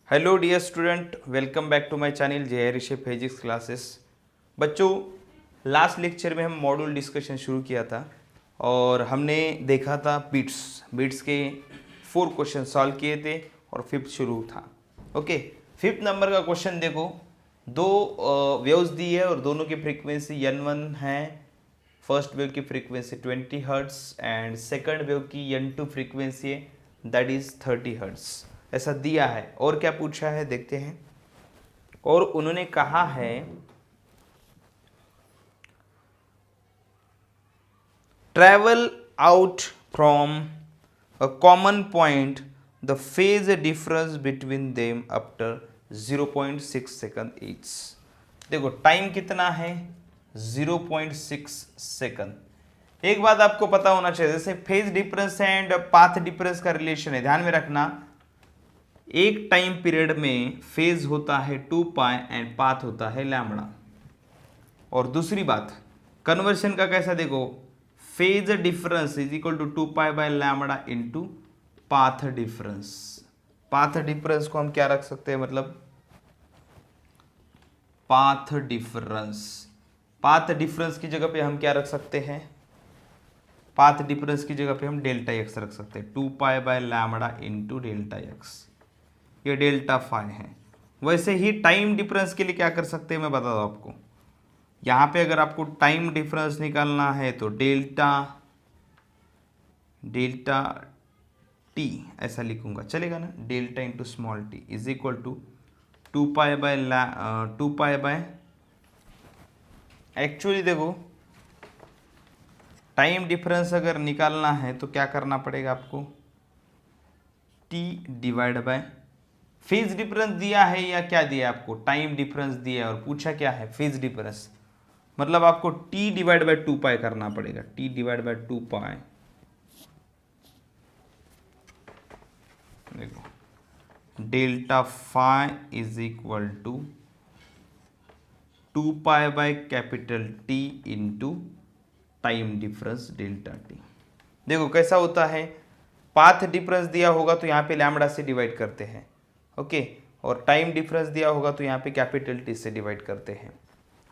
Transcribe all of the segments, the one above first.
Hello dear student, welcome back to my channel J Rishi physics classes. बच्चों, last lecture में हम module discussion शुरू किया था और हमने देखा था बीट्स के 4 क्वेश्चन सॉल्व किए थे और फिफ्थ शुरू था। ओके, फिफ्थ नंबर का क्वेश्चन देखो। दो वेव्स दी है और दोनों की फ्रीक्वेंसी n1 है। फर्स्ट वेव की frequency 20 hertz and second wave की n2 फ्रीक्वेंसी है, दैट इज 30 हर्ट्स। ऐसा दिया है और क्या पूछा है देखते हैं। और उन्होंने कहा है travel out from a common point the phase difference between them after 0.6 second each. देखो टाइम कितना है, 0.6 सेकंड। एक बात आपको पता होना चाहिए, जैसे phase difference and path difference का रिलेशन है, ध्यान में रखना। एक टाइम पीरियड में फेज होता है 2 पाई एंड पाथ होता है लैम्बडा। और दूसरी बात कन्वर्शन का कैसा, देखो phase difference is equal to 2 pi by lambda into path difference. Path difference को हम क्या रख सकते हैं, मतलब पाथ डिफरेंस की जगह पे हम क्या रख सकते हैं, पाथ डिफरेंस की जगह पे हम डेल्टा एक्स रख सकते हैं, 2 pi by lambda into delta x. ये डेल्टा फाई है। वैसे ही टाइम डिफरेंस के लिए क्या कर सकते हैं मैं बता दूं आपको। यहां पे अगर आपको टाइम डिफरेंस निकालना है तो डेल्टा टी ऐसा लिखूंगा, चलेगा ना। Delta into small T is equal to 2 pi by actually देखो टाइम डिफरेंस अगर निकालना है तो क्या करना पड़ेगा आपको, T divide by phase difference दिया है या क्या दिया है आपको, टाइम डिफरेंस दिया है और पूछा क्या है फेज डिफरेंस, मतलब आपको t डिवाइड बाय 2 पाई करना पड़ेगा। t डिवाइड बाय 2 पाई, देखो delta phi is equal to 2 pi by capital T into time difference delta T. देखो कैसा होता है, पाथ डिफरेंस दिया होगा तो यहाँ पे लैम्बडा से डिवाइड करते हैं, ओके, और टाइम डिफरेंस दिया होगा तो यहाँ पे कैपिटल टी से डिवाइड करते हैं।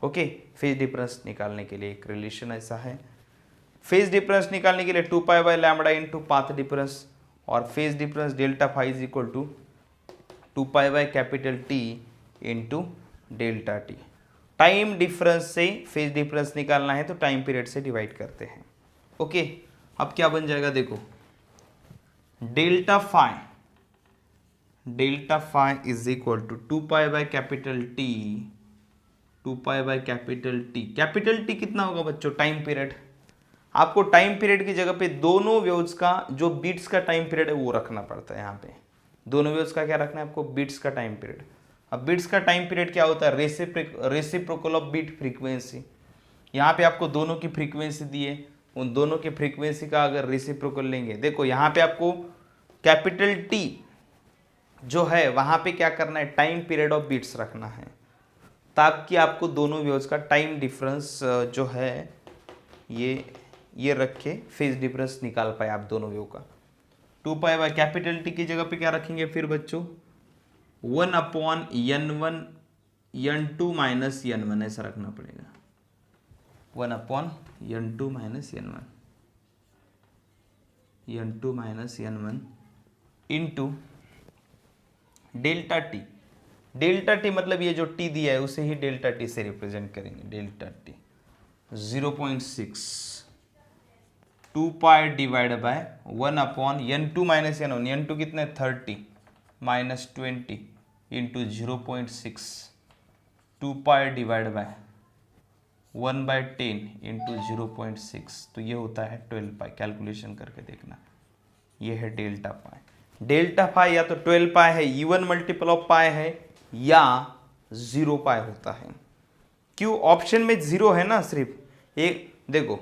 ओके, फेज डिफरेंस निकालने के लिए एक रिलेशन ऐसा है। फेज डिफरेंस निकालने के लिए 2 pi by lambda into path difference, और phase difference delta phi is equal to 2 pi by capital T into delta T. Time difference से फेज डिफरेंस निकालना है तो टाइम पीरियड से डिवाइड करते हैं। ओके, अब क्या बन जाएगा देखो, delta phi is equal to 2 pi by capital T, 2 pi by capital T. Capital T कितना होगा बच्चों, टाइम पीरियड। आपको टाइम पीरियड की जगह पे दोनों वेव्स का जो बीट्स का टाइम पीरियड है वो रखना पड़ता है। यहाँ पे दोनों वेव्स का क्या रखना है आपको, बीट्स का टाइम पीरियड। अब बीट्स का टाइम पीरियड क्या होता है, रेसिप्रोकल ऑफ बीट फ्रीक्वेंसी। यहाँ पे आपको दोनों की फ्रीक्वेंसी दी है, उन दोनों की फ्रीक्वेंसी का अगर रेसिप्रोकल लेंगे, देखो यहाँ पे आपको कैपिटल टी जो है वहां पे क्या करना है, टाइम पीरियड ऑफ बीट्स रखना है, ताकि आपको दोनों वेव्स का टाइम डिफरेंस जो है ये रख के फेज डिफरेंस निकाल पाए आप दोनों वेव का। 2 पाई बाय कैपिटल टी की जगह पे क्या रखेंगे फिर बच्चों, 1 upon n1 n2 minus n1 ऐसा रखना पड़ेगा। 1 upon n2 minus n1 into delta T. Delta T मतलब ये जो टी दिया है उसे ही डेल्टा टी से रिप्रेजेंट करेंगे। Delta T 0.6 2 pi divide by 1 upon n2 minus n1, n2 कितने 30 minus 20 into 0.6 2 pi divide by 1 by 10 into 0.6, तो ये होता है 12 पाई। कैलकुलेशन करके देखना, ये है डेल्टा पाई। डेल्टा पाई या तो 12 पाई है, इवन मल्टीपल ऑफ पाई है, या 0 पाई होता है। क्यों, ऑप्शन में 0 है ना सिर्फ एक। देखो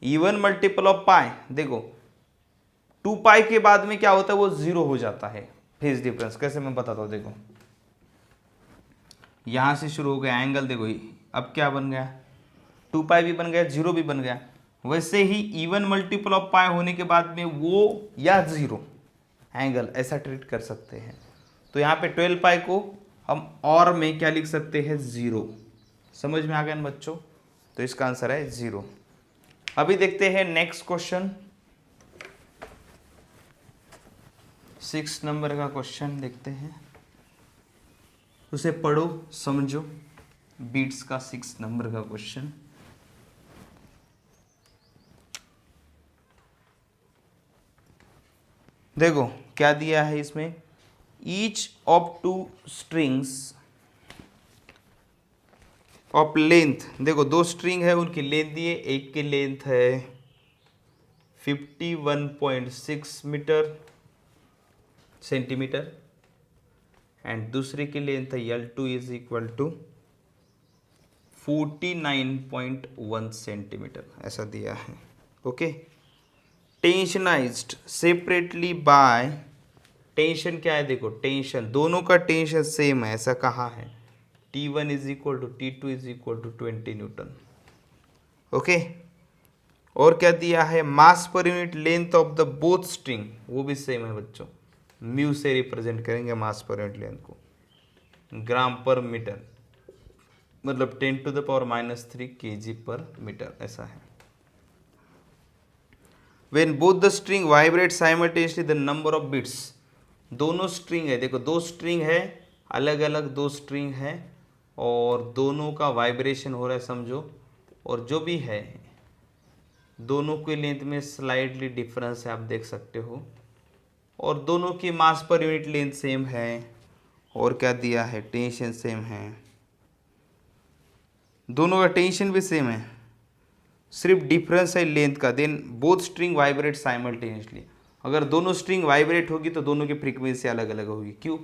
इवन मल्टीपल ऑफ पाई, देखो 2 पाई के बाद में क्या होता है वो 0 हो जाता है फेज डिफरेंस। कैसे मैं बताता हूं, देखो यहां से शुरू हो गया एंगल, देखो अब क्या बन गया, 2 पाई भी बन गया, 0 भी बन गया। वैसे ही इवन मल्टीपल ऑफ पाई होने के बाद में वो या 0 एंगल ऐसा ट्रीट कर सकते हैं। तो यहाँ पे 12 पाई को हम और में क्या लिख सकते हैं 0। समझ में आ गया ना बच्चों? तो इसका आंसर है 0। अभी देखते हैं नेक्स्ट क्वेश्चन, 6 नंबर का क्वेश्चन देखते हैं, उसे पढ़ो समझो। बीट्स का 6 नंबर का क्वेश्चन। देखो क्या दिया है इसमें, each of 2 strings of length, देखो 2 स्ट्रिंग है, उनकी लेंथ दिए, एक की लेंथ है 51.6 मीटर सेंटीमीटर एंड दूसरे की लेंथ है L2 is equal to 49.1 centimetre, ऐसा दिया है। ओके, टेंशनाइज्ड सेपरेटली बाय, टेंशन क्या है, देखो टेंशन, दोनों का टेंशन सेम है, ऐसा कहा है T1 is equal to T2 is equal to 20 newton. Okay, और क्या दिया है, mass per unit length of the both string, वो भी सेम है बच्चों, म्यू से रिप्रेजेंट करेंगे मास पर यूनिट लेंथ को, ग्राम पर मीटर, मतलब 10 टू द पावर -3 kg पर मीटर, ऐसा है। When both the string vibrate simultaneously the number of bits, दोनों स्ट्रिंग है, देखो 2 स्ट्रिंग है, अलग अलग 2 स्ट्रिंग है और दोनों का वाइब्रेशन हो रहा है समझो, और जो भी है दोनों की लेंथ में स्लाइडली डिफरेंस है, आप देख सकते हो, और दोनों की मास पर यूनिट लेंथ सेम है, और क्या दिया है, टेंशन सेम है, दोनों का टेंशन भी सेम है, सिर्फ डिफरेंस है लेंथ का। Then both string vibrate simultaneously, अगर दोनों स्ट्रिंग वाइब्रेट होगी तो दोनों की फ्रीक्वेंसी अलग अलग होगी, क्यों?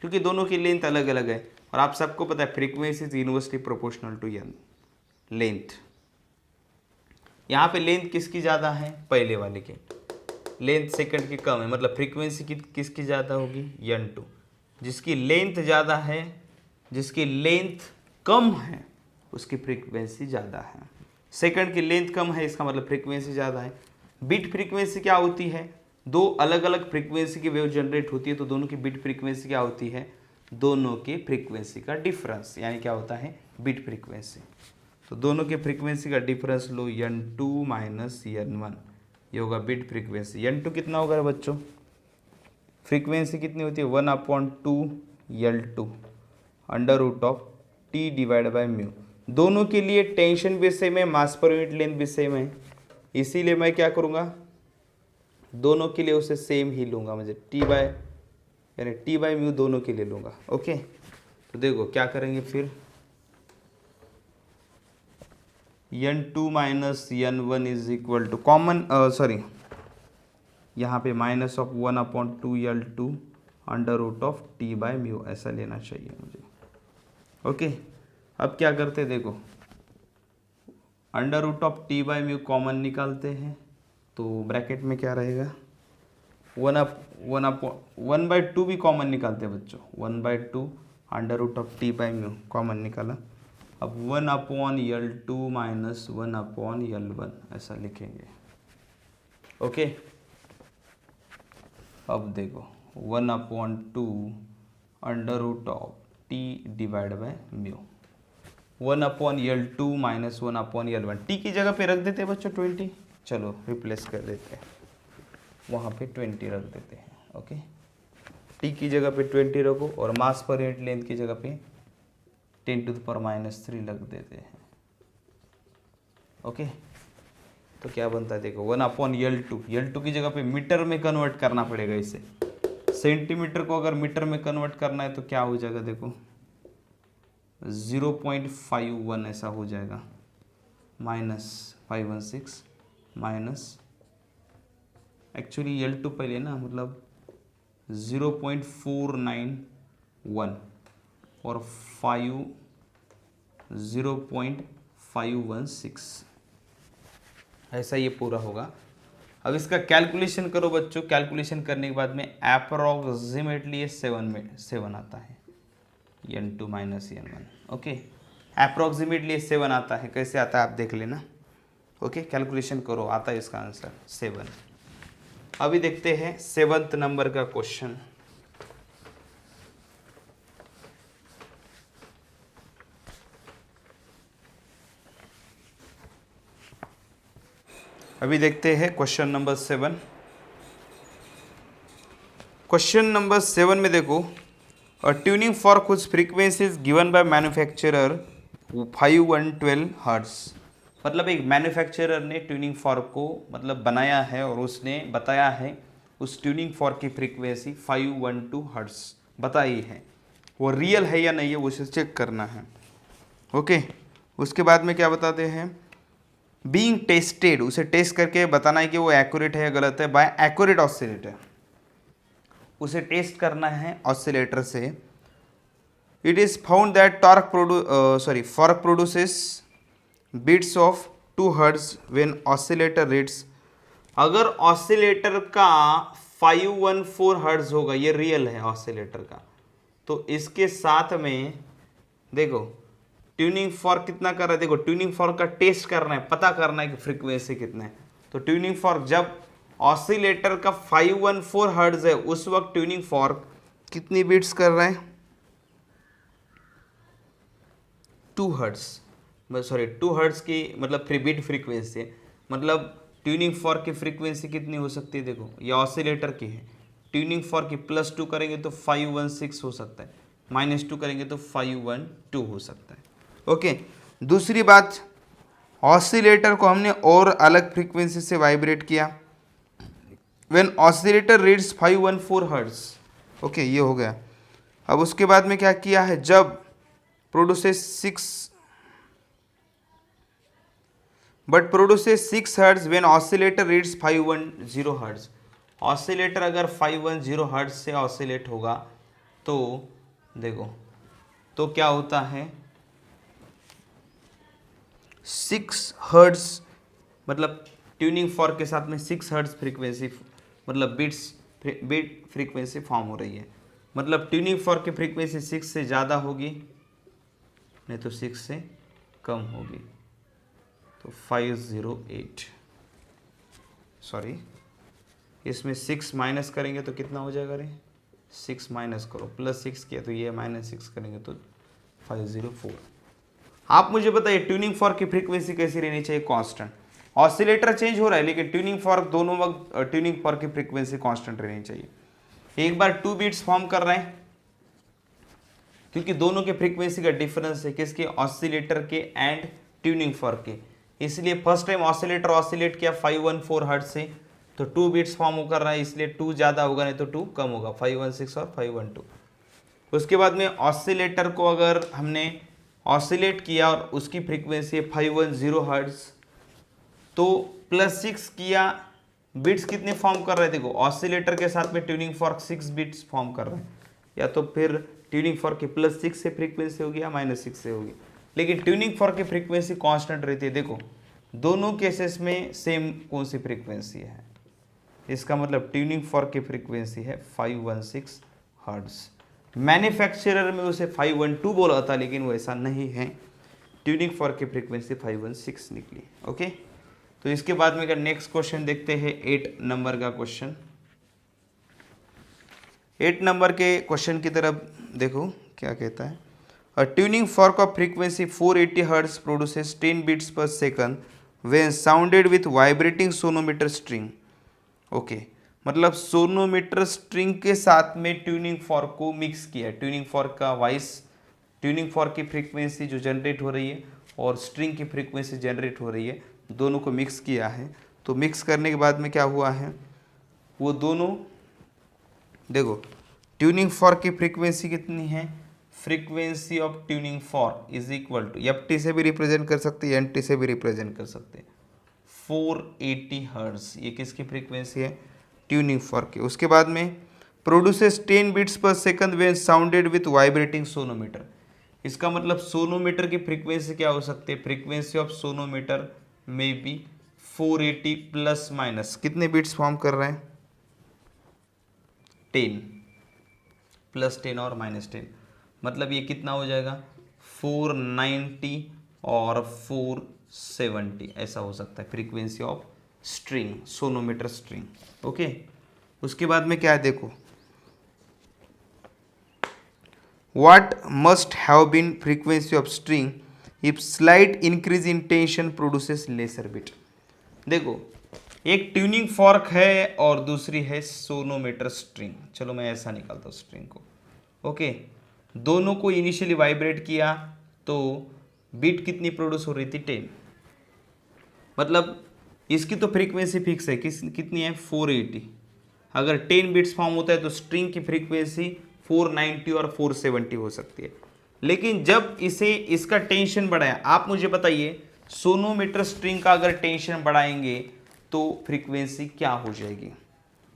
क्योंकि दोनों की लेंथ अलग अलग है, और आप सबको पता है frequency is inversely proportional to length. यहाँ पे लेंथ किसकी ज़्यादा है, पहले वाले की लेंथ सेकंड की कम है, मतलब फ्रीक्वेंसी किसकी ज़्यादा होगी, N2। जिसकी लेंथ ज़्यादा है, जिसकी लेंथ कम है उसकी फ्रीक्वेंसी ज़्यादा है। सेकंड की लेंथ कम है, इसका मतलब फ्रीक्वेंसी ज़्यादा है। बिट फ्रीक्वेंसी क्या होती है, दो अलग अलग फ्रीक्वेंसी की वेव जनरेट होती है, तो दोनों की बिट फ्रीक्वेंसी क्या होती है, दोनों की फ्रीक्वेंसी का डिफरेंस, यानी क्या होता है, बिट फ्रीक्वेंसी। तो दोनों के फ्रीक्वेंसी का डिफरेंस लो, N2 माइनस N1, ये होगा बिट फ्रीक्वेंसी। N2 कितना होगा बच्चों, फ्रीक्वेंसी कितनी होती है, 1/2 L2 √T divide by mu. दोनों के लिए टेंशन भी सेम है, मास पर यूनिट लेंथ भी सेम है, इसीलिए मैं क्या करूँगा, दोनों के लिए उसे सेम ही लूँगा, मुझे T बाय म्यू दोनों के लिए लूँगा। ओके, तो देखो क्या करेंगे फिर, N2 minus N1 is equal to common, sorry यहाँ पे -1/2 L2 √T बाय म्यू, ऐसा लेना चाहिए मुझे। ओके, अब क्या करते हैं, देखो √T बाय म्यू कॉमन निकालते हैं, तो ब्रैकेट में क्या रहेगा, 1/2 भी कॉमन निकालते हैं बच्चों, 1/2 √T बाय म्यू कॉमन निकाला, अब 1/L2 माइनस 1/L1 ऐसा लिखेंगे। ओके, अब देखो 1/2 √T divide by mu, 1/L2 minus 1/L1, T की जगह पे रख देते हैं बच्चों 20, चलो रिप्लेस कर देते हैं, वहाँ पे 20 रख देते हैं। ओके, टी की जगह पे 20 रखो और मास पर यूनिट लेंथ की जगह पे 10 टू द पावर -3 रख देते हैं। ओके, तो क्या बनता है, देखो 1/L2, L2 की जगह पे मीटर में कन्वर्ट करना पड़ेगा इसे, सेंटीमीटर को अगर मीटर में कन्वर्ट करना है तो क्या हो जाएगा, देखो 0.51 ऐसा हो जाएगा, -516 माइनस, एक्चुअली L2 पहले ना, मतलब 0.491 और 0.516, ऐसा ये पूरा होगा। अब इसका कैलकुलेशन करो बच्चों, कैलकुलेशन करने के बाद में अप्रोक्सीमेटली 7 आता है, N2 minus N1। Okay, approximately 7 आता है, कैसे आता है आप देख लेना। ओके, कैलकुलेशन करो, आता है इसका आंसर 7। अभी देखते हैं 7th नंबर का क्वेश्चन। अभी देखते हैं क्वेश्चन नंबर 7। क्वेश्चन नंबर 7 में देखो, a tuning fork whose frequency is given by manufacturer 5112 hertz. मतलब एक मैन्युफैक्चरर ने ट्यूनिंग फॉर्क को मतलब बनाया है और उसने बताया है उस ट्यूनिंग फॉर्क की फ्रीक्वेंसी 512 हर्ट्ज बताई है, वो रियल है या नहीं है उसे चेक करना है। ओके, उसके बाद में क्या बताते हैं, बीइंग टेस्टेड, उसे टेस्ट करके बताना है कि वो एक्यूरेट है या गलत है बाय एक्यूरेट ऑसिलेटर, उसे टेस्ट करना है ऑसिलेटर से। It is found that fork produces beats of 2 hertz when oscillator rates. अगर ऑसिलेटर का 514 हर्ट्ज होगा, ये रियल है ऑसिलेटर का, तो इसके साथ में देखो ट्यूनिंग फॉर्क कितना कर रहा है, देखो ट्यूनिंग फॉर्क का टेस्ट करना है, पता करना है कि फ्रीक्वेंसी कितना है। तो ट्यूनिंग फॉर्क जब ऑसिलेटर का 514 हर्ट्ज है उस वक्त ट्यूनिंग फॉर्क कितनी बीट्स कर रहा है, 2 हर्ट्ज, सॉरी 2 हर्ट्ज की मतलब बीट फ्रीक्वेंसी है। मतलब ट्यूनिंग फॉर्क की फ्रीक्वेंसी कितनी हो सकती है, देखो ये ऑसिलेटर की है, ट्यूनिंग फॉर्क की +2 करेंगे तो 516 हो सकता है, -2 करेंगे तो 512 हो सकता है। ओके, दूसरी बात, ऑसिलेटर को हमने और अलग फ्रीक्वेंसी से वाइब्रेट किया when oscillator reads 514 hertz. Okay, ये हो गया। अब उसके बाद में क्या किया है, जब produces 6 hertz when oscillator reads 510 hertz. Oscillator अगर 510 हर्ट्ज से ऑसिलेट होगा तो देखो तो क्या होता है, 6 हर्ट्ज मतलब ट्यूनिंग फॉर्क के साथ में 6 हर्ट्ज फ्रीक्वेंसी मतलब बीट फ्रीक्वेंसी फॉर्म हो रही है। मतलब ट्यूनिंग फॉर्क की फ्रीक्वेंसी 6 से ज़्यादा होगी, नहीं तो 6 से कम होगी, तो 508, सॉरी इसमें 6 माइनस करेंगे तो कितना हो जाएगा रे, 6 माइनस करो, +6 किया तो ये -6 करेंगे तो 504। आप मुझे बताइए ट्यूनिंग फॉर्क की फ्रीक्वेंसी कैसी रहनी चाहिए, कांस्टेंट। ऑसिलेटर चेंज हो रहा है लेकिन ट्यूनिंग फॉर्क दोनों वक्त ट्यूनिंग फॉर्क की फ्रीक्वेंसी कांस्टेंट रहनी चाहिए। एक बार 2 बीट्स फॉर्म कर रहे हैं क्योंकि दोनों के फ्रीक्वेंसी का डिफरेंस है, किसके, ऑसिलेटर के एंड ट्यूनिंग फॉर्क के, इसलिए फर्स्ट टाइम ऑसिलेटर ऑसिलेट किया 514 हर्ट्ज से तो 2 बीट्स फॉर्म कर रहा है, इसलिए 2 ज़्यादा होगा नहीं तो 2 कम होगा, 516 और 512। उसके बाद में ऑसिलेटर को अगर हमने ऑसिलेट किया और उसकी फ्रीक्वेंसी है 510 हर्ट्ज तो +6 किया, बिट्स कितने फॉर्म कर रहे हैं, देखो ऑसिलेटर के साथ में ट्यूनिंग फॉर्क 6 बिट्स फॉर्म कर रहे हैं, या तो फिर ट्यूनिंग फॉर्क की +6 से फ्रीक्वेंसी होगी या -6 से होगी, लेकिन ट्यूनिंग फॉर्क की फ्रीक्वेंसी कांस्टेंट रहती है। देखो दोनों केसेस में सेम कौन सी फ्रीक्वेंसी है, इसका मतलब ट्यूनिंग फॉर्क की फ्रीक्वेंसी है 516 हर्ट्ज। मैन्युफैक्चरर में उसे 512 बोला था लेकिन वो ऐसा नहीं है, ट्यूनिंग फॉर्क की फ्रीक्वेंसी 516 निकली। ओके, तो इसके बाद में नेक्स्ट क्वेश्चन देखते हैं 8 नंबर का क्वेश्चन। 8 नंबर के क्वेश्चन की तरफ देखो क्या कहता है, a tuning fork of frequency 480 hertz produces 10 beats per second when sounded with vibrating sonometer string. Okay, मतलब सोनोमीटर स्ट्रिंग के साथ में ट्यूनिंग फॉर्क को मिक्स किया, ट्यूनिंग फॉर्क का वॉइस, ट्यूनिंग फॉर्क की फ्रीक्वेंसी जो जनरेट हो रही है और स्ट्रिंग की फ्रीक्वेंसी जनरेट हो रही है, दोनों को मिक्स किया है। तो मिक्स करने के बाद में क्या हुआ है, वो दोनों देखो ट्यूनिंग फॉर्क की फ्रीक्वेंसी कितनी है, frequency of tuning fork is equal to, F से भी रिप्रेजेंट कर सकते हैं, एन से भी रिप्रेजेंट कर सकते हैं, 480 हर्ट्ज, ये किसकी फ्रीक्वेंसी है, ट्यूनिंग फॉर्क की। उसके बाद में produces 10 beats per second when sounded with vibrating sonometer. इसका मतलब सोनोमीटर की फ्रीक्वेंसी क्या हो सकती है, फ्रीक्वेंसी ऑफ सोनोमीटर में भी 480 प्लस माइनस कितने बीट्स फॉर्म कर रहे हैं, 10 +10 और -10, मतलब ये कितना हो जाएगा 490 और 470 ऐसा हो सकता है frequency of string, sonometer string. Okay, उसके बाद में क्या है देखो, what must have been frequency of string if slight increase in tension produces lesser beat. देखो एक ट्यूनिंग फॉर्क है और दूसरी है सोनोमीटर स्ट्रिंग। चलो मैं ऐसा निकालता हूँ स्ट्रिंग को। ओके, दोनों को इनिशियली वाइब्रेट किया तो बीट कितनी प्रोड्यूस हो रही थी, 10। मतलब इसकी तो फ्रीक्वेंसी फिक्स है, कितनी है, 480। अगर 10 बिट्स फॉर्म होता है तो स्ट्रिंग की फ्रीक्वेंसी 490 और 470 हो सकती है। लेकिन जब इसे इसका टेंशन बढ़ाया, आप मुझे बताइए सोनोमीटर स्ट्रिंग का अगर टेंशन बढ़ाएंगे तो फ्रीक्वेंसी क्या हो जाएगी।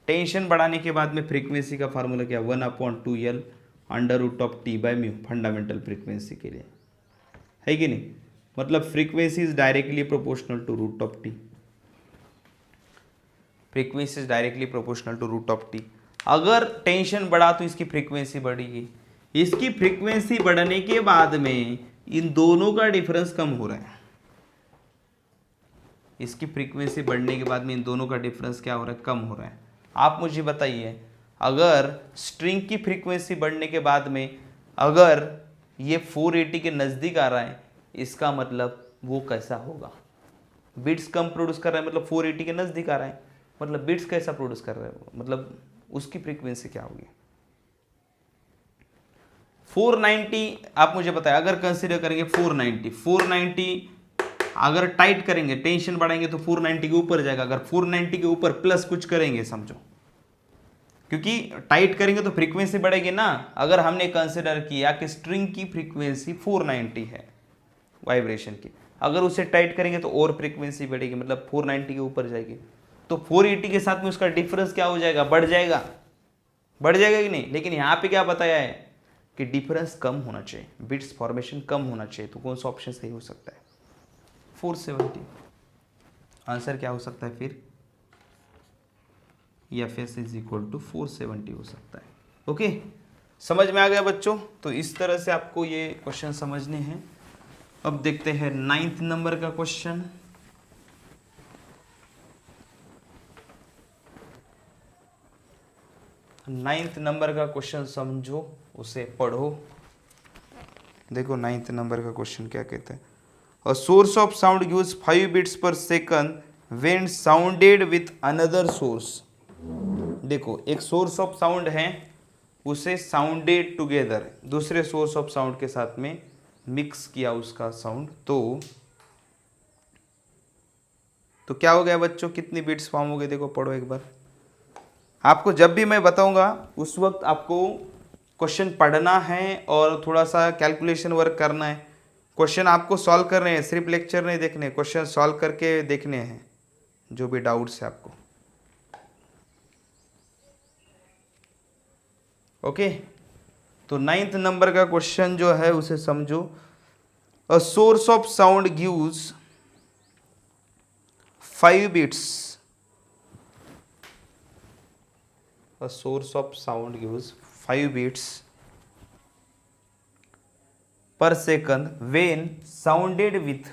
टेंशन बढ़ाने के बाद में फ्रीक्वेंसी का फार्मूला क्या, 1/2L √T/μ फंडामेंटल फ्रीक्वेंसी के लिए, है कि नहीं। मतलब frequency is directly proportional to √T। Frequency is directly proportional to √T। अगर टेंशन बढ़ा तो इसकी फ्रीक्वेंसी बढ़ेगी। इसकी फ्रीक्वेंसी बढ़ने के बाद में इन दोनों का डिफरेंस कम हो रहा है। इसकी फ्रीक्वेंसी बढ़ने के बाद में इन दोनों का डिफरेंस क्या हो रहा है, कम हो रहा है। आप मुझे बताइए अगर स्ट्रिंग की फ्रीक्वेंसी बढ़ने के बाद में अगर ये 480 के नज़दीक आ रहा है, इसका मतलब वो कैसा होगा, बिट्स कम प्रोड्यूस कर रहा है, मतलब 480 के नज़दीक आ रहा है, मतलब बिट्स कैसा प्रोड्यूस कर रहा है, मतलब उसकी फ्रीक्वेंसी क्या होगी। 490 आप मुझे बताया, अगर कंसीडर करेंगे 490 अगर टाइट करेंगे, टेंशन बढ़ाएंगे तो 490 के ऊपर जाएगा। अगर 490 के ऊपर प्लस कुछ करेंगे समझो, क्योंकि टाइट करेंगे तो फ्रीक्वेंसी बढ़ेगी ना। अगर हमने कंसीडर किया कि स्ट्रिंग की फ्रीक्वेंसी 490 है वाइब्रेशन की, अगर उसे टाइट करेंगे तो और फ्रीक्वेंसी बढ़ेगी, मतलब 490 के ऊपर जाएगी, तो 480 के साथ में उसका डिफरेंस क्या हो जाएगा, बढ़ जाएगा, बढ़ जाएगा कि नहीं। लेकिन यहाँ पे क्या बताया है कि डिफरेंस कम होना चाहिए, बिट्स फॉर्मेशन कम होना चाहिए, तो कौन सा ऑप्शन सही हो सकता है, 470। आंसर क्या हो सकता है फिर, Fs इज इक्वल टू 470 हो सकता है। ओके, समझ में आ गया बच्चों। तो इस तरह से आपको ये क्वेश्चन समझने हैं। अब देखते हैं 9th नंबर का क्वेश्चन। नाइन्थ नंबर का क्वेश्चन समझो, उसे पढ़ो। देखो 9th नंबर का क्वेश्चन क्या कहता है। A source of sound gives 5 beats per second when sounded with another source. देखो एक सोर्स ऑफ साउंड है, उसे साउंडेड टुगेदर दूसरे सोर्स ऑफ साउंड के साथ में मिक्स किया उसका साउंड, तो क्या हो गया बच्चों, कितनी बिट्स फॉर्म हो गए, देखो पढ़ो एक बार। आपको जब भी मैं बताऊंगा उस वक्त आपको क्वेश्चन पढ़ना है और थोड़ा सा कैलकुलेशन वर्क करना है। क्वेश्चन आपको सॉल्व करने हैं, सिर्फ लेक्चर नहीं देखने, क्वेश्चन सॉल्व करके देखने हैं जो भी डाउट्स है आपको। ओके, तो 9th नंबर का क्वेश्चन जो है उसे समझो। अ source of sound gives 5 bits. A source of sound gives 5 beats per second when sounded with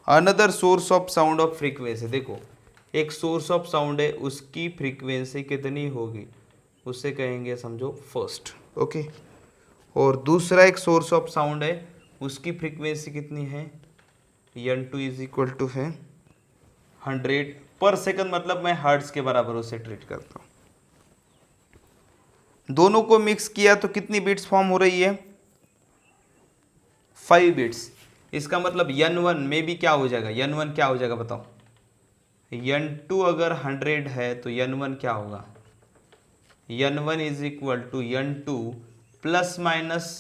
another source of sound of frequency। देखो एक सोर्स ऑफ साउंड है, उसकी फ्रीक्वेंसी कितनी होगी उसे कहेंगे समझो फर्स्ट। ओके, और दूसरा एक सोर्स ऑफ साउंड है, उसकी फ्रीक्वेंसी कितनी है, n2 इज इक्वल टू है 100 पर सेकंड, मतलब मैं हर्ट्ज के बराबर उसे ट्रीट करता हूँ। दोनों को मिक्स किया तो कितनी बिट्स फॉर्म हो रही है, 5 बिट्स। इसका मतलब n1 में भी क्या हो जाएगा, n1 क्या हो जाएगा बताओ, n2 अगर 100 है तो n1 क्या होगा, n1 is equal to n2 plus minus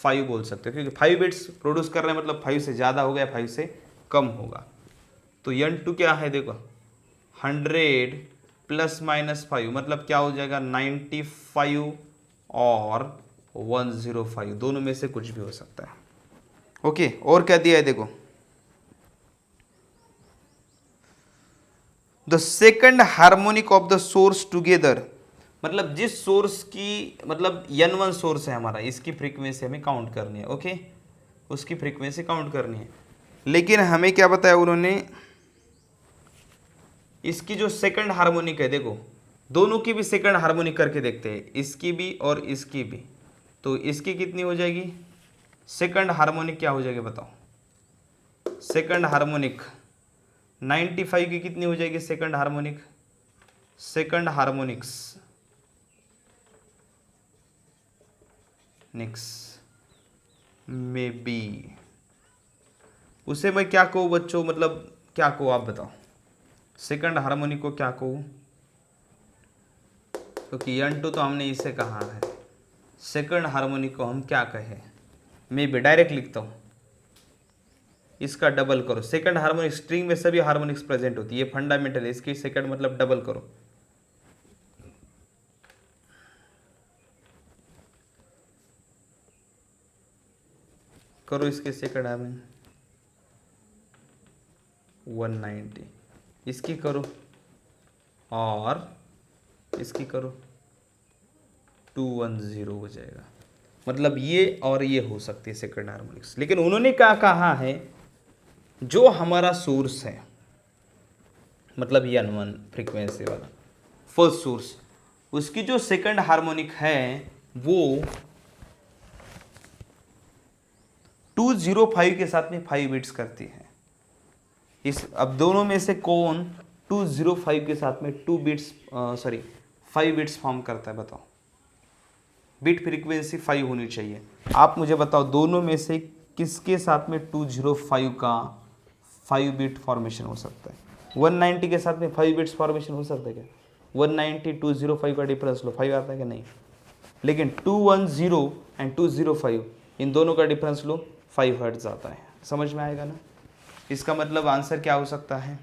5 बोल सकते हो, क्योंकि 5 बिट्स प्रोड्यूस कर रहे हैं, मतलब 5 से ज़्यादा होगा या 5 से कम होगा। तो n2 क्या है देखो 100 प्लस माइनस 5, मतलब क्या हो जाएगा 95 और 105, दोनों में से कुछ भी हो सकता है। ओके, और क्या दिया है देखो, the second harmonic of the source together, मतलब जिस सोर्स की, मतलब n1 सोर्स है हमारा, इसकी फ्रीक्वेंसी हमें काउंट करनी है। ओके, उसकी फ्रीक्वेंसी काउंट करनी है, लेकिन हमें क्या बताया उन्होंने, इसकी जो सेकंड हार्मोनिक है, देखो दोनों की भी सेकंड हार्मोनिक करके देखते हैं, इसकी भी और इसकी भी। तो इसकी कितनी हो जाएगी, सेकंड हार्मोनिक क्या हो जाएगी बताओ, सेकंड हार्मोनिक 95 की कितनी हो जाएगी सेकंड हार्मोनिक? सेकंड हार्मोनिक्स में बी, उसे मैं क्या कहूँ बच्चों, मतलब क्या कहूँ आप बताओ, सेकंड हार्मोनिक को क्या कहूँ? क्योंकि N2 तो हमने इसे कहा है, सेकंड हार्मोनिक को हम क्या कहें? मैं भी डायरेक्ट लिखता हूँ, इसका डबल करो। सेकंड हार्मोनिक, स्ट्रिंग में सभी हार्मोनिक्स प्रेजेंट होती है, ये फंडामेंटल है, इसकी सेकंड मतलब डबल करो। करो इसके सेकंड हार्मोनिक 190, इसकी करो और इसकी करो 210 हो जाएगा। मतलब ये और ये हो सकती है सेकंड हार्मोनिक्स। लेकिन उन्होंने क्या कहा है, जो हमारा सोर्स है, मतलब N1 फ्रीक्वेंसी वाला फर्स्ट सोर्स, उसकी जो सेकंड हार्मोनिक है वो 205 के साथ में 5 बीट्स करती है। इस अब दोनों में से कौन 205 के साथ में 5 बीट्स फॉर्म करता है बताओ? बीट फ्रीक्वेंसी 5 होनी चाहिए। आप मुझे बताओ दोनों में से किसके साथ में 205 का 5 बीट फॉर्मेशन हो सकता है? 190 के साथ में 5 बिट्स फॉर्मेशन हो सकता है क्या? 190 205 का डिफरेंस लो, 5 आता है क्या? नहीं। लेकिन 210 एंड 205 इन दोनों का डिफरेंस लो, 5 हर्ट्ज आता है। समझ में आएगा ना? इसका मतलब आंसर क्या हो सकता है?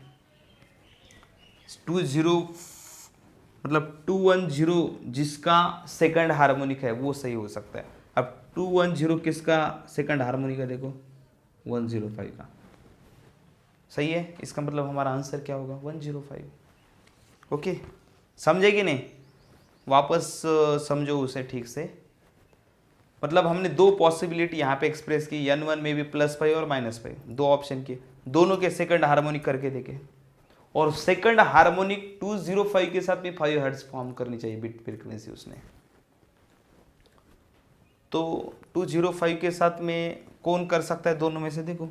210 जिसका सेकंड हार्मोनिक है वो सही हो सकता है। अब 210 किसका सेकंड हार्मोनिक है? देखो 105 का सही है। इसका मतलब हमारा आंसर क्या होगा? 105। ओके, समझे कि नहीं? वापस समझो उसे ठीक से। मतलब हमने दो पॉसिबिलिटी यहाँ पे एक्सप्रेस की, N1 में भी +5 और -5, दो ऑप्शन के, दोनों के सेकंड हार्मोनिक करके देखे, और सेकंड हार्मोनिक 205 के साथ में 5 हर्ट्ज फॉर्म करनी चाहिए बिट फ्रीक्वेंसी उसने। तो 205 के साथ में कौन कर सकता है दोनों में से? देखो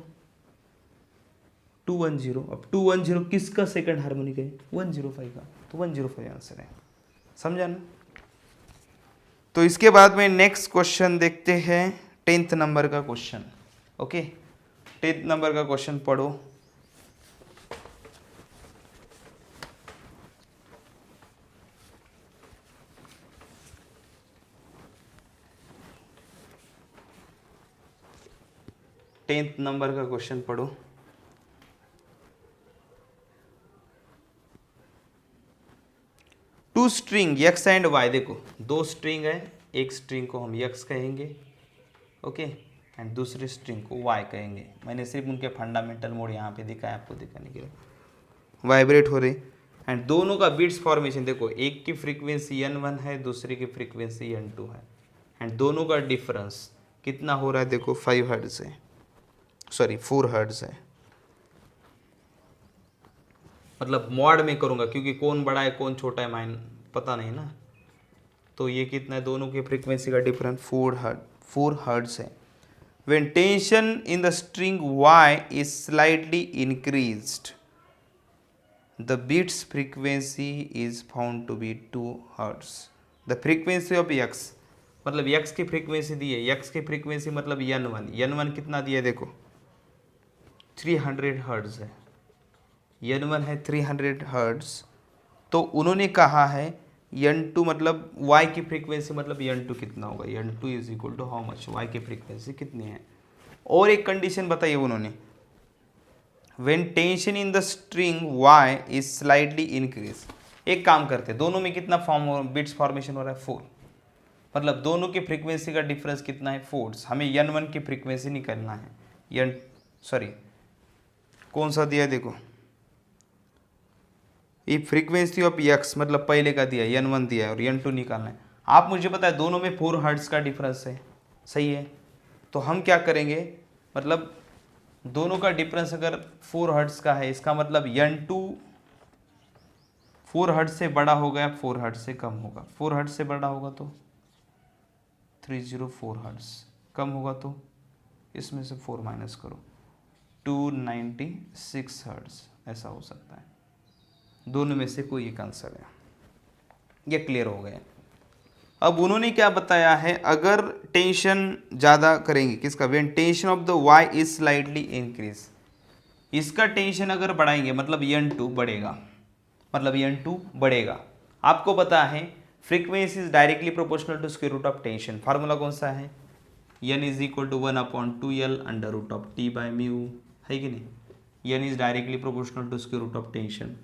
210। अब 210 किसका सेकंड हार्मोनिक है? 105 का, तो 105 आंसर है। समझा ना? तो इसके बाद में नेक्स्ट क्वेश्चन देखते हैं, 10th नंबर का क्वेश्चन। ओके, 10th नंबर का क्वेश्चन पढ़ो। टेंथ नंबर का क्वेश्चन पढ़ो। Two string x and y, देखो दो स्ट्रिंग है, एक स्ट्रिंग को हम x कहेंगे, ओके, एंड दूसरी स्ट्रिंग को y कहेंगे। मैंने सिर्फ उनके फंडामेंटल मोड यहाँ पे दिखाया आपको दिखाने के लिए। वाइब्रेट हो रही, एंड दोनों का बीट्स फॉर्मेशन देखो, एक की फ्रीक्वेंसी N1 है, दूसरी की फ्रीक्वेंसी N2 है, एंड दोनों का डिफरेंस कितना हो रहा है? देखो 5 हर्ट्ज है, सॉरी 4 हर्ट्ज है। मतलब मॉड में करूँगा क्योंकि कौन बड़ा है कौन छोटा है माइन पता नहीं ना। तो ये कितना है? दोनों की फ्रीक्वेंसी का डिफरेंस 4 हर्ट्ज है। When tension in the string y is slightly increased, the beat's frequency is found to be 2 hertz. The frequency of x, मतलब x की फ्रीक्वेंसी दी है, x की फ्रीक्वेंसी मतलब N1 कितना दिया है? देखो 300 हर्ट्ज है, N1 है 300 हर्ट्ज। तो उन्होंने कहा है N2 मतलब y की फ्रीक्वेंसी मतलब N2 कितना होगा? N2 is equal to how much? y की फ्रीक्वेंसी कितनी है? और एक कंडीशन बताइए उन्होंने, When tension in the string y is slightly increase। एक काम करते हैं, दोनों में कितना बिट्स फॉर्मेशन हो रहा है? 4। मतलब दोनों की फ्रीक्वेंसी का डिफरेंस कितना है? 4। हमें N1 की फ्रीक्वेंसी निकालना है। कौन सा दिया? देखो ये फ्रीक्वेंसी ऑफ x मतलब पहले का दिया N1 दिया है और N2 निकालना है। आप मुझे पता है दोनों में 4 हर्ट्ज का डिफरेंस है, सही है। तो हम क्या करेंगे, मतलब दोनों का डिफरेंस अगर 4 हर्ट्ज का है, इसका मतलब N2 4 हर्ट्ज से बड़ा होगा या 4 हर्ट्ज से कम होगा? 4 हर्ट्ज से बड़ा होगा तो 304 हर्ट्ज, कम होगा तो इसमें से 4 माइनस करो 296 हर्ट्ज। ऐसा हो सकता है, दोनों में से कोई एक आंसर है। ये क्लियर हो गया। अब उन्होंने क्या बताया है, अगर टेंशन ज़्यादा करेंगे किसका, when tension of the Y is slightly increase, इसका टेंशन अगर बढ़ाएंगे मतलब n2 बढ़ेगा, मतलब n2 बढ़ेगा। आपको पता है frequency is directly proportional to square root of tension. Formula कौन सा है, n is equal to 1/2L under root of T by mu, है कि नहीं। n is directly proportional to square root of tension.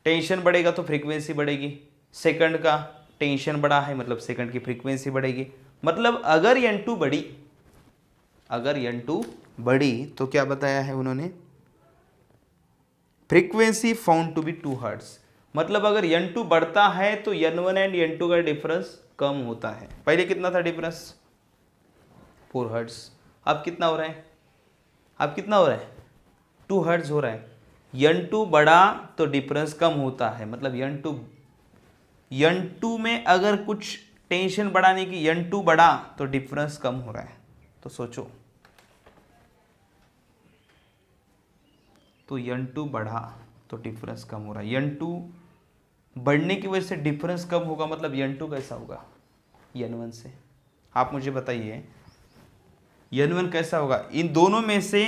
Tension बढ़ेगा तो frequency बढ़ेगी, second का टेंशन बढ़ा है मतलब सेकंड की फ्रीक्वेंसी बढ़ेगी। मतलब अगर n2 बढ़ी, अगर n2 बढ़ी तो क्या बताया है उन्होंने, frequency found to be 2 hertz. मतलब अगर n2 बढ़ता है तो n1 एंड n2 का डिफरेंस कम होता है। पहले कितना था डिफरेंस, 4 हर्ट्ज, अब कितना हो रहा है, अब कितना हो रहा है, 2 हर्ट्ज हो रहा है। n2 बढ़ा तो डिफरेंस कम होता है, मतलब n2 में अगर कुछ टेंशन बढ़ाने की, n2 बढ़ा तो डिफरेंस कम हो रहा है। तो सोचो, तो n2 बढ़ा तो डिफरेंस कम हो रहा है, n2 बढ़ने की वजह से डिफरेंस कम होगा, मतलब n2 कैसा होगा, n1 से। आप मुझे बताइए n1 कैसा होगा, इन दोनों में से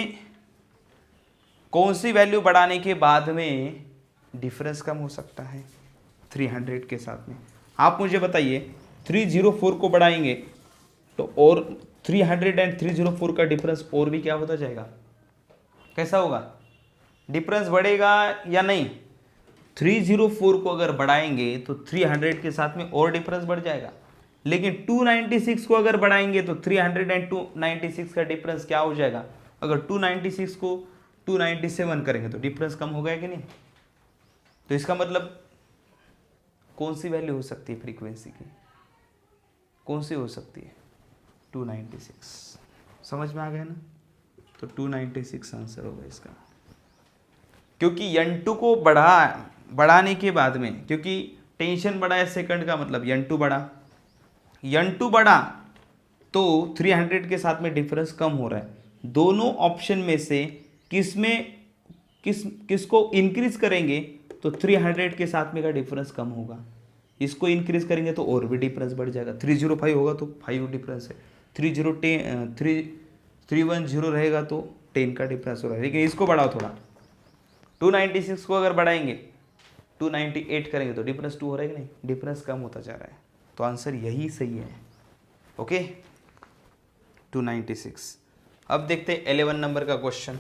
कौन सी वैल्यू बढ़ाने के बाद में डिफरेंस कम हो सकता है, 300 के साथ में। आप मुझे बताइए 304 को बढ़ाएंगे तो और 300 एंड 304 का डिफरेंस और भी क्या होता जाएगा, कैसा होगा, डिफरेंस बढ़ेगा या नहीं। 304 को अगर बढ़ाएंगे तो 300 के साथ में और डिफरेंस बढ़ जाएगा, लेकिन 296 को अगर बढ़ाएंगे तो 300 एंड 296 का डिफरेंस क्या हो जाएगा। अगर 296 को 297 करेंगे तो डिफरेंस कम हो गया कि नहीं। तो इसका मतलब कौन सी वैल्यू हो सकती है फ्रीक्वेंसी की, कौन सी हो सकती है, 296। समझ में आ गया ना, तो 296 आंसर होगा इसका। क्योंकि n2 को बढ़ाने के बाद में, क्योंकि टेंशन बढ़ा है सेकंड का मतलब n2 बढ़ा, n2 बढ़ा तो 300 के साथ में डिफरेंस कम हो रहा है। दोनों ऑप्शन में से किसको इंक्रीज करेंगे तो 300 के साथ में का डिफरेंस कम होगा, इसको इंक्रीज करेंगे तो और भी डिफरेंस बढ़ जाएगा। 305 होगा तो 5 डिफरेंस है, 310 रहेगा तो 10 का डिफरेंस हो रहा है, लेकिन इसको बढ़ाओ थोड़ा, 296 को अगर बढ़ाएंगे 298 करेंगे तो डिफरेंस 2 हो रहा है कि नहीं, डिफरेंस कम होता जा रहा है। तो आंसर यही सही है, ओके 296। अब देखते हैं 11 नंबर का question.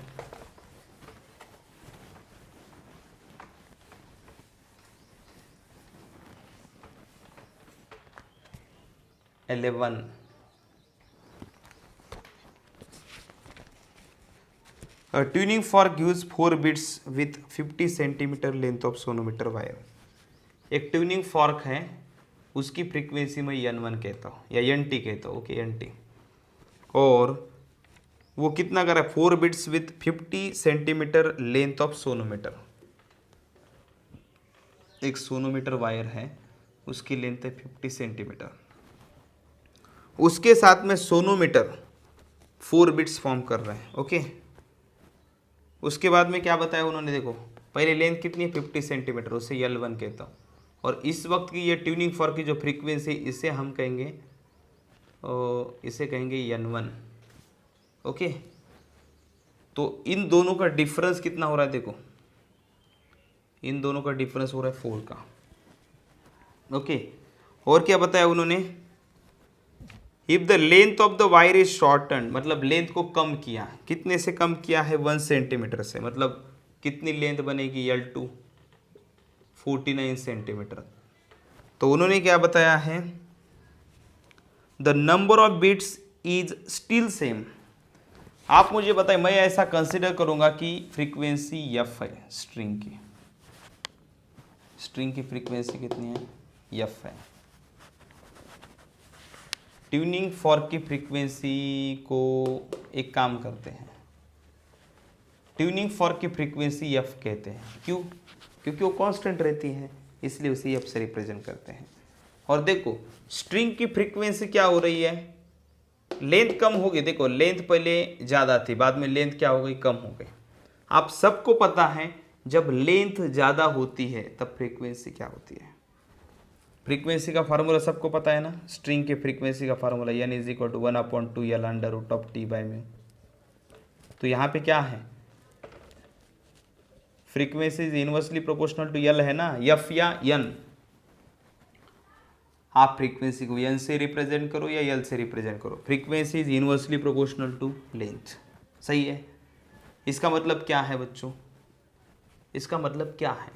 A tuning fork gives 4 bits with 50 centimetre length of sonometer wire. एक ट्यूनिंग फॉर्क है, उसकी फ्रीक्वेंसी में n1 कहता हूँ या nt कहता हूँ, ओके nt, और वो कितना कर रहा है, 4 bits with 50 centimetre length of sonometer. एक सोनोमीटर वायर है, उसकी लेंथ है 50 सेंटीमीटर, उसके साथ में सोनोमीटर 4 बिट्स फॉर्म कर रहे हैं, ओके। उसके बाद में क्या बताया उन्होंने, देखो पहले लेंथ कितनी है 50 सेंटीमीटर, उसे L1 कहता हूँ, और इस वक्त की ये ट्यूनिंग फॉर्क की जो फ्रीक्वेंसी, इसे हम कहेंगे इसे कहेंगे N1, ओके। तो इन दोनों का डिफरेंस कितना हो रहा है, देखो इन दोनों का डिफरेंस हो रहा है 4 का, ओके। और क्या बताया उन्होंने, if the length of the wire is shorten, मतलब लेंथ को कम किया, कितने से कम किया है, 1 सेंटीमीटर से, मतलब कितनी लेंथ बनेगी L2, 49 सेंटीमीटर। तो उन्होंने क्या बताया है, the number of bits is still same. आप मुझे बताएं, मैं ऐसा कंसिडर करूंगा कि फ्रीक्वेंसी f है, स्ट्रिंग की फ्रीक्वेंसी कितनी है, f है। ट्यूनिंग फॉर्क की फ्रीक्वेंसी को एक काम करते हैं, ट्यूनिंग फॉर्क की फ्रीक्वेंसी f कहते हैं, क्यों, क्योंकि वो कांस्टेंट रहती है, इसलिए उसे f से रिप्रेजेंट करते हैं। और देखो स्ट्रिंग की फ्रीक्वेंसी क्या हो रही है, लेंथ कम हो गई, देखो लेंथ पहले ज़्यादा थी, बाद में लेंथ क्या हो गई, कम हो गई। आप सबको पता है जब लेंथ ज़्यादा होती है तब फ्रीक्वेंसी क्या होती है? फ्रीक्वेंसी का फार्मूला सबको पता है ना, स्ट्रिंग के फ्रीक्वेंसी का formula n is equal to 1/2 L under root of T by mu. तो यहाँ पे क्या है, frequency is inversely proportional to L है ना, F या N। आप फ्रीक्वेंसी को n से रिप्रेजेंट करो या L से रिप्रेजेंट करो, frequency is inversely proportional to length. सही है। इसका मतलब क्या है बच्चों, इसका मतलब क्या है,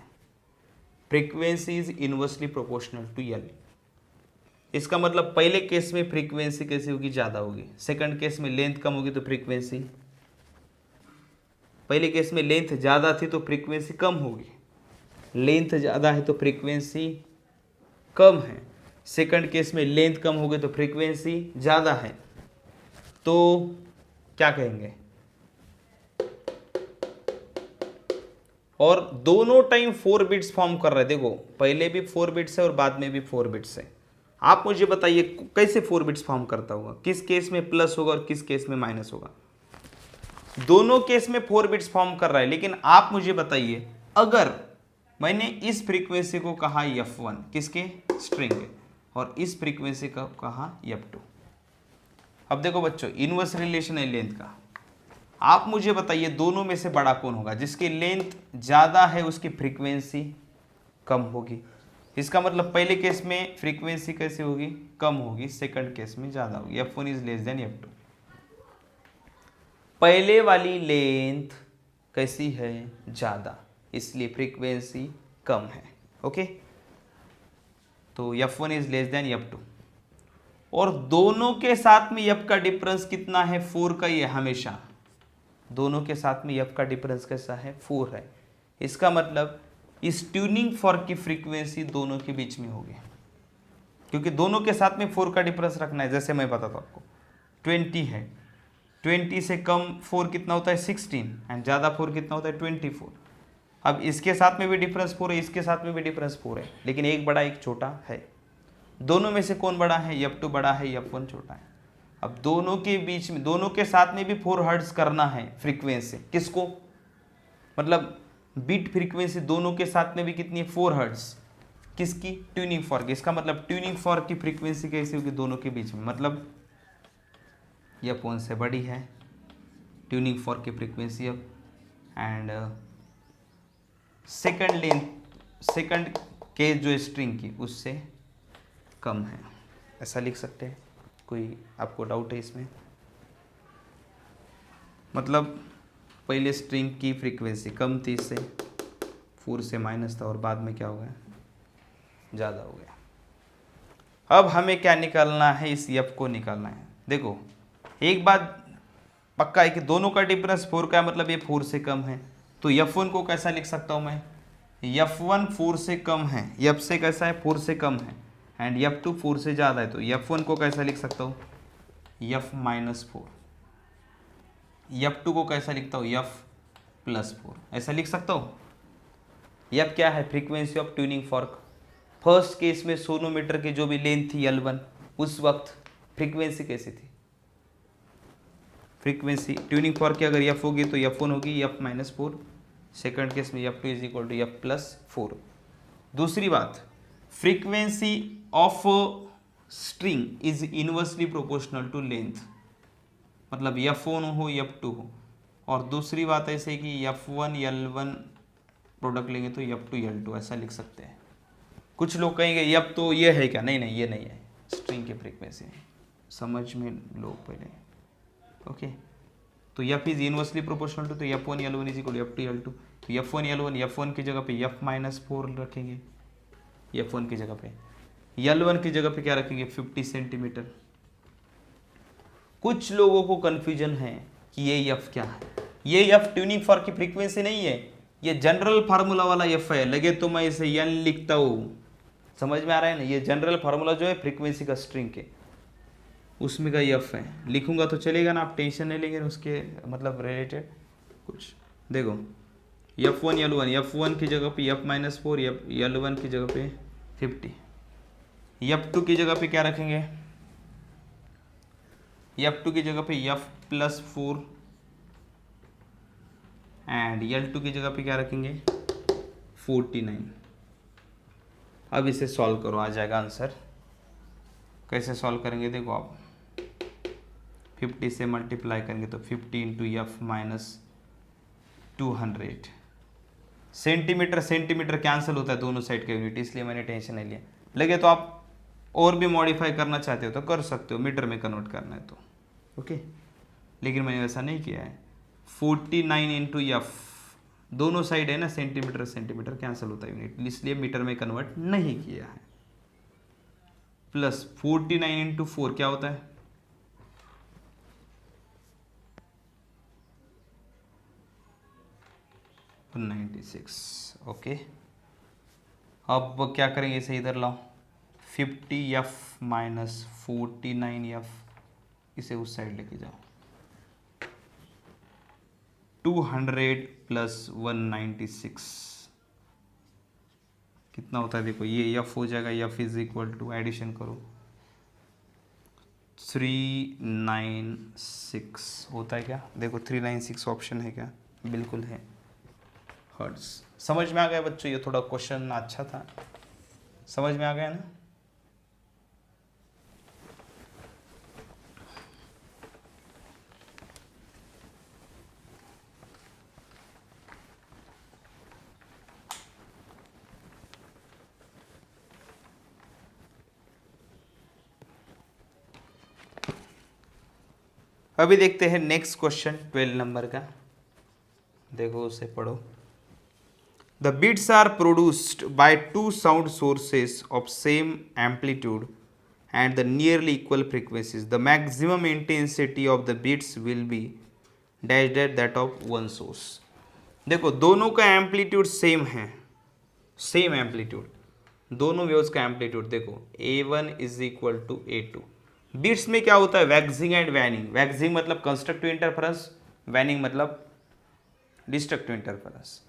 frequency is inversely proportional to L। इसका मतलब पहले केस में फ्रीक्वेंसी कैसी होगी, ज़्यादा होगी। सेकंड केस में लेंथ कम होगी तो फ्रीक्वेंसी, पहले केस में लेंथ ज़्यादा थी तो फ्रीक्वेंसी कम होगी, लेंथ ज़्यादा है तो फ्रीक्वेंसी कम है। सेकंड केस में लेंथ कम होगी तो फ्रीक्वेंसी ज़्यादा है। तो क्या कहेंगे, और दोनों टाइम 4 बिट्स फॉर्म कर रहे हैं। देखो पहले भी 4 बिट्स है और बाद में भी 4 बिट्स है। आप मुझे बताइए कैसे 4 बिट्स फॉर्म करता होगा, किस केस में प्लस होगा और किस केस में माइनस होगा। दोनों केस में 4 बिट्स फॉर्म कर रहा है, लेकिन आप मुझे बताइए अगर मैंने इस फ्रीक्वेंसी को कहा F1 किसके, स्ट्रिंग के, और इस फ्रीक्वेंसी को कहा F2। अब देखो बच्चों इनवर्स रिलेशन है लेंथ का, आप मुझे बताइए दोनों में से बड़ा कौन होगा, जिसकी लेंथ ज़्यादा है उसकी फ्रीक्वेंसी कम होगी। इसका मतलब पहले केस में फ्रीक्वेंसी कैसी होगी, कम होगी, सेकंड केस में ज़्यादा होगी। F1 is less than F2। पहले वाली लेंथ कैसी है, ज़्यादा, इसलिए फ्रीक्वेंसी कम है। ओके, तो F1 is less than F2। और दोनों के साथ में F का डिफरेंस कितना है, 4 का ही है हमेशा। दोनों के साथ में F का डिफरेंस कैसा है, 4 है। इसका मतलब इस ट्यूनिंग फॉर्क की फ्रीक्वेंसी दोनों के बीच में होगी, क्योंकि दोनों के साथ में 4 का डिफरेंस रखना है। जैसे मैं बताता हूँ आपको, 20 है, 20 से कम 4 कितना होता है, 16, एंड ज़्यादा 4 कितना होता है, 24। अब इसके साथ में भी डिफरेंस 4 है, इसके साथ में भी डिफरेंस 4 है, लेकिन एक बड़ा एक छोटा है। दोनों में से कौन बड़ा है, F2 बड़ा है, F1 छोटा है। अब दोनों के बीच में, दोनों के साथ में भी 4 हर्ट्ज करना है फ्रीक्वेंसी, किसको, मतलब बीट फ्रीक्वेंसी दोनों के साथ में भी कितनी है, 4 हर्ट्ज, किसकी, ट्यूनिंग फॉर्क। इसका मतलब ट्यूनिंग फॉर्क की फ्रीक्वेंसी कैसी होगी दोनों के बीच में, मतलब F1 से बड़ी है ट्यूनिंग फॉर्क की फ्रीक्वेंसी अब, and second length, second case जो स्ट्रिंग की उससे कम है। ऐसा लिख सकते हैं। कोई आपको डाउट है इसमें, मतलब पहले स्ट्रिंग की फ्रीक्वेंसी कम थी, इससे 4 से माइनस था, और बाद में क्या हो गया, ज़्यादा हो गया। अब हमें क्या निकालना है, इस F को निकालना है। देखो एक बात पक्का है कि दोनों का डिफरेंस 4 का है, मतलब ये 4 से कम है। तो F1 को कैसा लिख सकता हूँ मैं, F1 4 से कम है, F से कैसा है, 4 से कम है, एंड F2 4 से ज़्यादा है। तो F1 को कैसा लिख सकता हूँ, F-4। F2 को कैसा लिखता हूँ, F+4। ऐसा लिख सकता हूँ। F क्या है, frequency of tuning fork. First case में सोनोमीटर की जो भी लेंथ थी L1, उस वक्त फ्रीक्वेंसी कैसी थी, फ्रीक्वेंसी ट्यूनिंग फॉर्क की अगर F होगी तो F1 होगी F-4। सेकंड केस में F2 is equal to F+4। दूसरी बात, frequency of string is inversely proportional to length, मतलब F1 हो F2 हो। और दूसरी बात ऐसे कि F1 L1 प्रोडक्ट लेंगे तो F2 L2, ऐसा लिख सकते हैं। कुछ लोग कहेंगे F तो ये है क्या, नहीं नहीं ये नहीं है, स्ट्रिंग की फ्रीक्वेंसी समझ में लो पहले। ओके, तो F is inversely proportional to, तो F1 L1 is equal to F2 L2। तो F1 L1, F1 की जगह पे F-4 रखेंगे, F1 की जगह पे, L1 की जगह पे क्या रखेंगे, 50 सेंटीमीटर। कुछ लोगों को कंफ्यूजन है कि ये F क्या है, ये F ट्यूनिंग फॉर्क की फ्रीक्वेंसी नहीं है, ये जनरल फार्मूला वाला F है। लगे तो मैं इसे N लिखता हूँ, समझ में आ रहा है ना, ये जनरल फार्मूला जो है फ्रीक्वेंसी का स्ट्रिंग के, उसमें का F है। लिखूंगा तो चलेगा ना, आप टेंशन नहीं लेंगे उसके मतलब रिलेटेड कुछ। देखो F1 L1, F1 की जगह पे F-4, L1 की जगह पे 50, F2 की जगह पे क्या रखेंगे, F2 की जगह पे F+4, एंड L2 की जगह पे क्या रखेंगे, 49। अब इसे सॉल्व करो, आ जाएगा आंसर। कैसे सॉल्व करेंगे देखो आप, 50 से मल्टीप्लाई करेंगे तो 50 into F minus 200। Centimetre centimetre cancel होता है दोनों साइड का यूनिट, इसलिए मैंने टेंशन नहीं लिया। लगे तो आप और भी मॉडिफाई करना चाहते हो तो कर सकते हो, मीटर में कन्वर्ट करना है तो ओके, लेकिन मैंने वैसा नहीं किया है। 49 इंटू एफ, दोनों साइड है ना, सेंटीमीटर सेंटीमीटर कैंसिल होता है यूनिट, इसलिए मीटर में कन्वर्ट नहीं किया है। प्लस 49 इंटू 4 क्या होता है, ओके। अब क्या करेंगे, इसे इधर लाओ, 50 एफ माइनस 49 एफ, इसे उस साइड लेके जाओ। 200 प्लस 196 कितना होता है देखो, ये एफ हो जाएगा, F is equal to, addition करो, 396 होता है क्या, देखो 396 ऑप्शन है क्या, बिल्कुल है, हर्ट्ज। समझ में आ गया बच्चों, ये थोड़ा क्वेश्चन अच्छा था, समझ में आ गया ना। अभी देखते हैं नेक्स्ट क्वेश्चन 12 नंबर का, देखो उसे पढ़ो। The beats are produced by two sound sources of same amplitude and the nearly equal frequencies. The maximum intensity of the beats will be dash dash that of one source. देखो दोनों का amplitude same है, same amplitude, दोनों waves का amplitude देखो A1 is equal to A2। Beats में क्या होता है, वैक्सिंग एंड वैनिंग। वैक्सिंग मतलब कंस्ट्रक्टिव इंटरफेरेंस, वैनिंग मतलब डिस्ट्रक्टिव इंटरफेरेंस।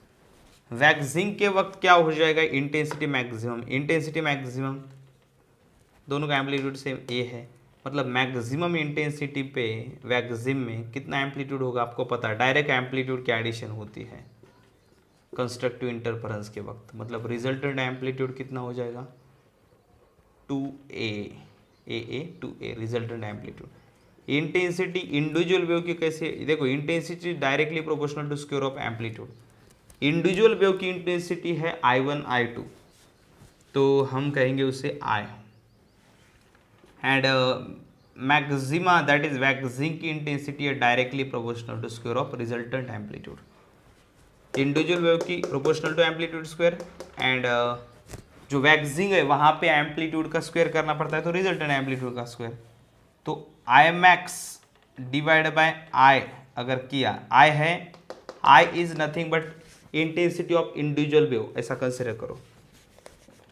वैक्सिंग के वक्त क्या हो जाएगा, इंटेंसिटी मैक्सिमम, इंटेंसिटी मैक्सिमम, दोनों का एम्पलीट्यूड सेम ए है, मतलब मैक्सिमम इंटेंसिटी पे वैक्सिंग में कितना एम्पलीट्यूड होगा आपको पता है, डायरेक्ट एम्पलीट्यूड की एडिशन होती है कंस्ट्रक्टिव इंटरफेरेंस के वक्त, मतलब रिजल्टेंट एम्पलीट्यूड कितना हो जाएगा 2a, a 2a resultant amplitude. Intensity individual wave की कैसे, देखो intensity directly proportional to square of amplitude. Individual wave की इंटेंसिटी है I1 I2, तो हम कहेंगे उसे I, and maxima that is waxing की इंटेंसिटी है directly proportional to square of resultant amplitude. Individual wave की proportional to amplitude square, and जो वैक्सिंग है वहाँ पे एम्पलीट्यूड का स्क्वायर करना पड़ता है, तो रिजल्टेंट एम्पलीट्यूड का स्क्वायर, तो I max divide by I अगर किया, I है, I is nothing but intensity of individual wave, ऐसा कंसिडर करो,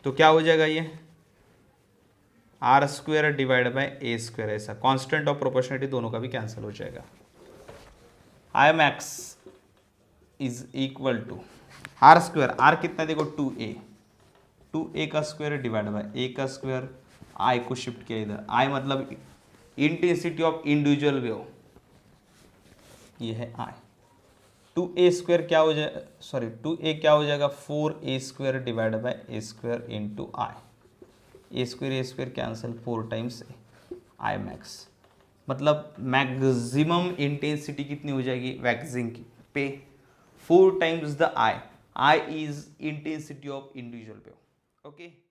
तो क्या हो जाएगा ये R square divide by A square, ऐसा कांस्टेंट ऑफ प्रोपोर्शनलिटी दोनों का भी कैंसिल हो जाएगा। I max is equal to R square, R कितना देखो 2a, 2a का स्क्वायर डिवाइड बाय ए का स्क्वायर, आई को शिफ्ट किया इधर, आई मतलब इंटेंसिटी ऑफ इंडिविजुअल वेव, ये है आई। 2a स्क्वायर क्या हो जाए, सॉरी 2a क्या हो जाएगा 4a square divide by A square into I, A square cancel, 4 times I max, मतलब मैक्सिमम इंटेंसिटी कितनी हो जाएगी वैक्सिंग की पे 4 times the I, I is intensity of individual wave, okay.